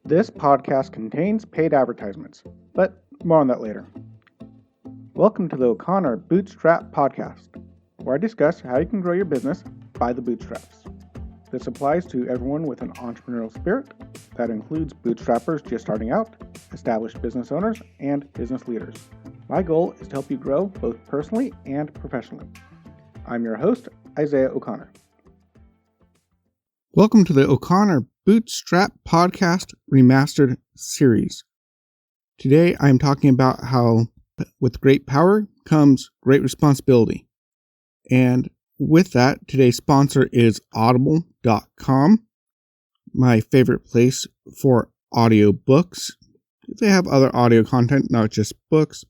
This podcast contains paid advertisements, but more on that later. Welcome to the O'Connor Bootstrap Podcast, where I discuss how you can grow your business by the bootstraps. This applies to everyone with an entrepreneurial spirit. That includes bootstrappers just starting out, established business owners, and business leaders. My goal is to help you grow both personally and professionally. I'm your host, Isaiah O'Connor. Welcome to the O'Connor Bootstrap Podcast Remastered series. Today I'm talking about how with great power comes great responsibility. And with that, today's sponsor is audible.com, my favorite place for audiobooks. They have other audio content, not just books,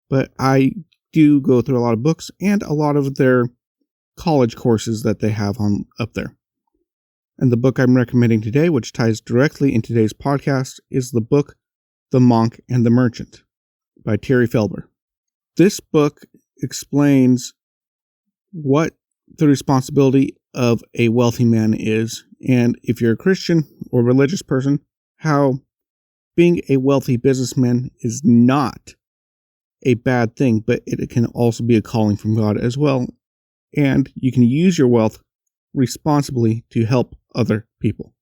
but I do go through a lot of books and a lot of their college courses that they have on up there. And the book I'm recommending today, which ties directly in today's podcast, is the book The Monk and the Merchant by Terry Felber. This book explains what the responsibility of a wealthy man is, and if you're a Christian or religious person, how being a wealthy businessman is not a bad thing, but it can also be a calling from God as well, and you can use your wealth responsibly to help other people.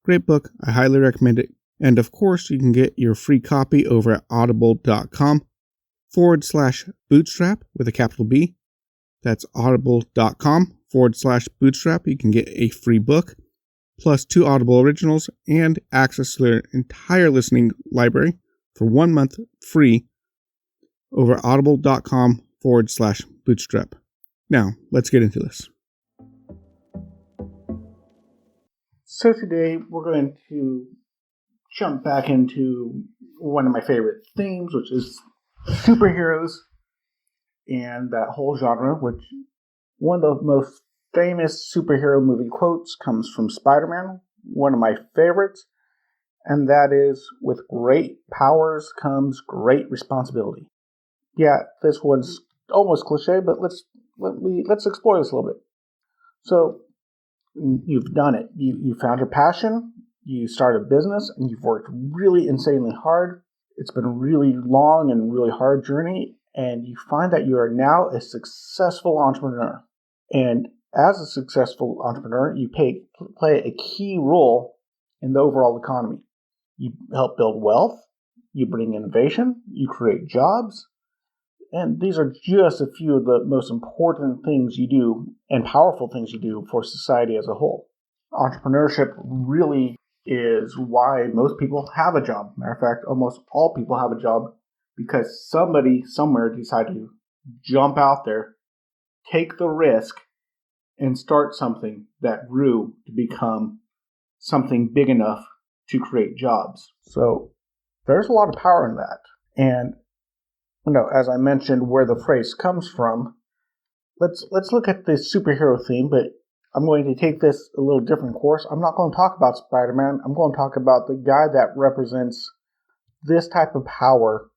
Great book. I highly recommend it. And of course, you can get your free copy over at audible.com/bootstrap with a capital B. That's audible.com/bootstrap. You can get a free book, plus 2 Audible originals, and access to their entire listening library for 1 month free over audible.com/bootstrap. Now, let's get into this. So today we're going to jump back into one of my favorite themes, which is superheroes and that whole genre, which one of the most famous superhero movie quotes comes from Spiderman, one of my favorites, and that is, with great powers comes great responsibility. Yeah, this one's almost cliche, but let's explore this a little bit. So, you've done it. You found your passion, you started a business, and you've worked really insanely hard. It's been a really long and really hard journey, and you find that you are now a successful entrepreneur. And as a successful entrepreneur, you play a key role in the overall economy. You help build wealth, you bring innovation, you create jobs, and these are just a few of the most important things you do and powerful things you do for society as a whole. Entrepreneurship really is why most people have a job. Matter of fact, almost all people have a job because somebody somewhere decided to jump out there, take the risk, and start something that grew to become something big enough to create jobs. So there's a lot of power in that. And as I mentioned, where the phrase comes from, let's look at the superhero theme, but I'm going to take this a little different course. I'm not going to talk about Spider-Man. I'm going to talk about the guy that represents this type of power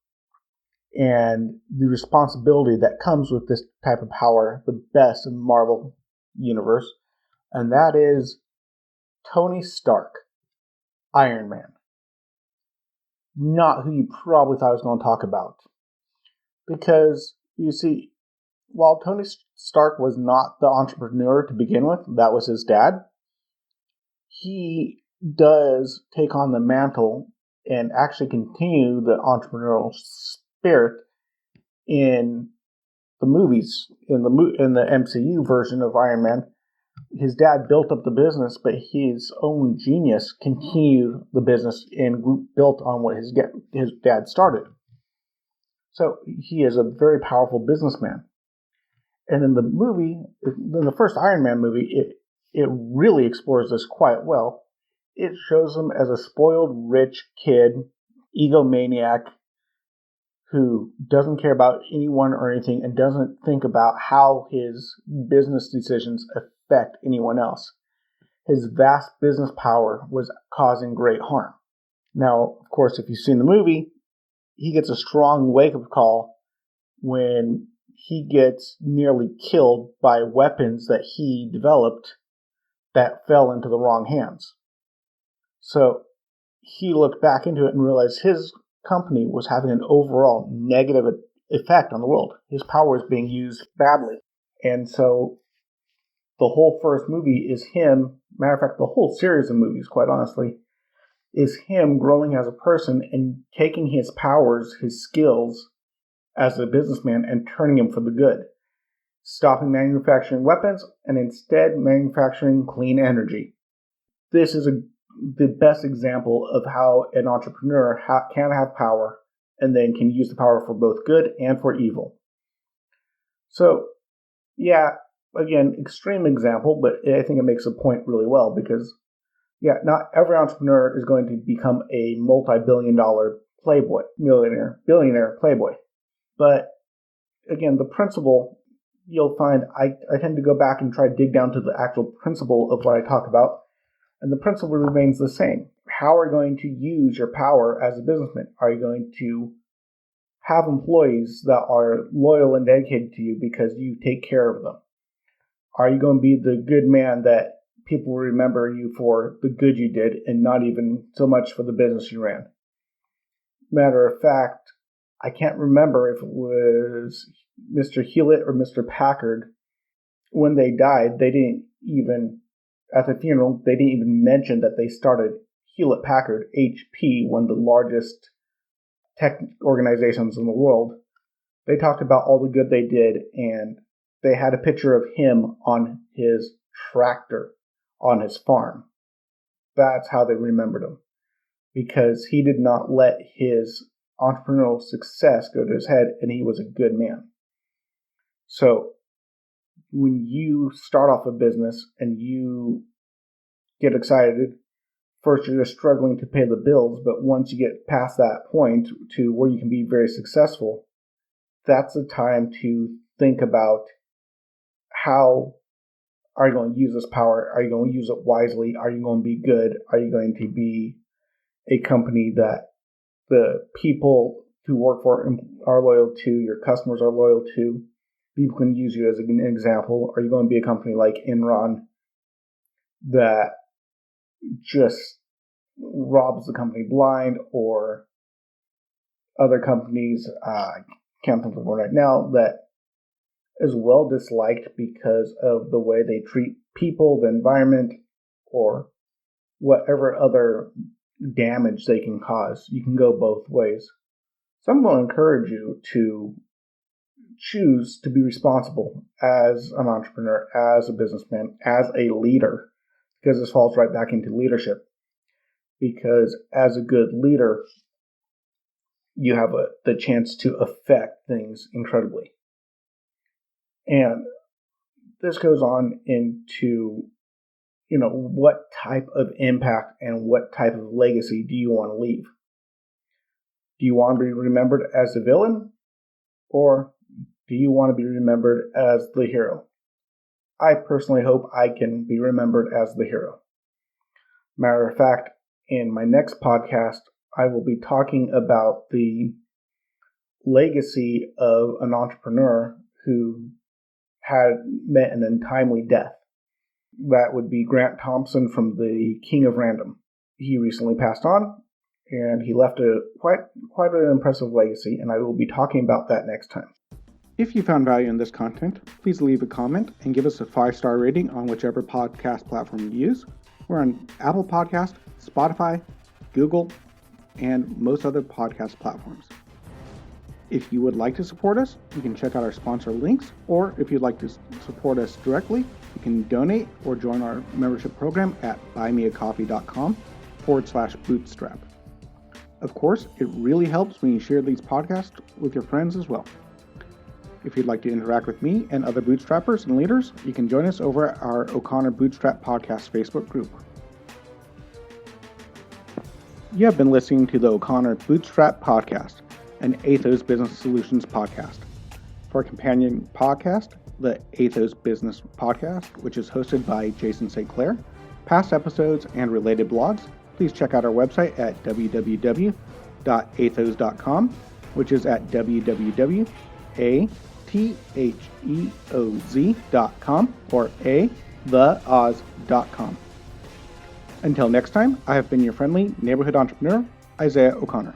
and the responsibility that comes with this type of power, the best in the Marvel universe, and that is Tony Stark, Iron Man. Not who you probably thought I was going to talk about. Because, you see, while Tony Stark was not the entrepreneur to begin with, that was his dad, he does take on the mantle and actually continue the entrepreneurial spirit in the movies, in the MCU version of Iron Man. His dad built up the business, but his own genius continued the business and built on what his dad started. So he is a very powerful businessman. And in the first Iron Man movie, it really explores this quite well. It shows him as a spoiled rich kid, egomaniac, who doesn't care about anyone or anything and doesn't think about how his business decisions affect anyone else. His vast business power was causing great harm. Now, of course, if you've seen the movie, he gets a strong wake-up call when he gets nearly killed by weapons that he developed that fell into the wrong hands. So he looked back into it and realized his company was having an overall negative effect on the world. His power was being used badly. And so the whole first movie is him, matter of fact, the whole series of movies, quite honestly, is him growing as a person and taking his powers, his skills as a businessman and turning them for the good. Stopping manufacturing weapons and instead manufacturing clean energy. This is the best example of how an entrepreneur can have power and then can use the power for both good and for evil. So, yeah, again, extreme example, but I think it makes the point really well because, yeah, not every entrepreneur is going to become a multi-billion-dollar playboy, billionaire playboy. But, again, the principle, you'll find I tend to go back and try to dig down to the actual principle of what I talk about, and the principle remains the same. How are you going to use your power as a businessman? Are you going to have employees that are loyal and dedicated to you because you take care of them? Are you going to be the good man that people will remember you for the good you did and not even so much for the business you ran? Matter of fact, I can't remember if it was Mr. Hewlett or Mr. Packard. When they died, they didn't even, at the funeral, they didn't even mention that they started Hewlett Packard, HP, one of the largest tech organizations in the world. They talked about all the good they did, and they had a picture of him on his tractor on his farm. That's how they remembered him, because he did not let his entrepreneurial success go to his head, and he was a good man. So when you start off a business and you get excited, first you're just struggling to pay the bills, but once you get past that point to where you can be very successful, that's the time to think about how are you going to use this power? Are you going to use it wisely? Are you going to be good? Are you going to be a company that the people who work for are loyal to, your customers are loyal to? People can use you as an example. Are you going to be a company like Enron that just robs the company blind, or other companies, I can't think of one right now, that is well disliked because of the way they treat people, the environment, or whatever other damage they can cause? You can go both ways. So I'm going to encourage you to choose to be responsible as an entrepreneur, as a businessman, as a leader, because this falls right back into leadership. Because as a good leader, you have the chance to affect things incredibly. And this goes on into, what type of impact and what type of legacy do you want to leave? Do you want to be remembered as the villain, or do you want to be remembered as the hero? I personally hope I can be remembered as the hero. Matter of fact, in my next podcast, I will be talking about the legacy of an entrepreneur who had met an untimely death. That would be Grant Thompson from the King of Random. He recently passed on, and he left quite an impressive legacy, and I will be talking about that next time. If you found value in this content, please leave a comment and give us a 5-star rating on whichever podcast platform you use. We're on Apple Podcast, Spotify, Google, and most other podcast platforms. If you would like to support us, you can check out our sponsor links, or if you'd like to support us directly, you can donate or join our membership program at buymeacoffee.com/bootstrap. Of course, it really helps when you share these podcasts with your friends as well. If you'd like to interact with me and other bootstrappers and leaders, you can join us over at our O'Connor Bootstrap Podcast Facebook group. You have been listening to the O'Connor Bootstrap Podcast, an Athos Business Solutions podcast. For a companion podcast, the Athos Business Podcast, which is hosted by Jason St. Clair, past episodes and related blogs, please check out our website at www.athos.com, which is at www.atheoz.com or theoz.com. Until next time, I have been your friendly neighborhood entrepreneur, Isaiah O'Connor.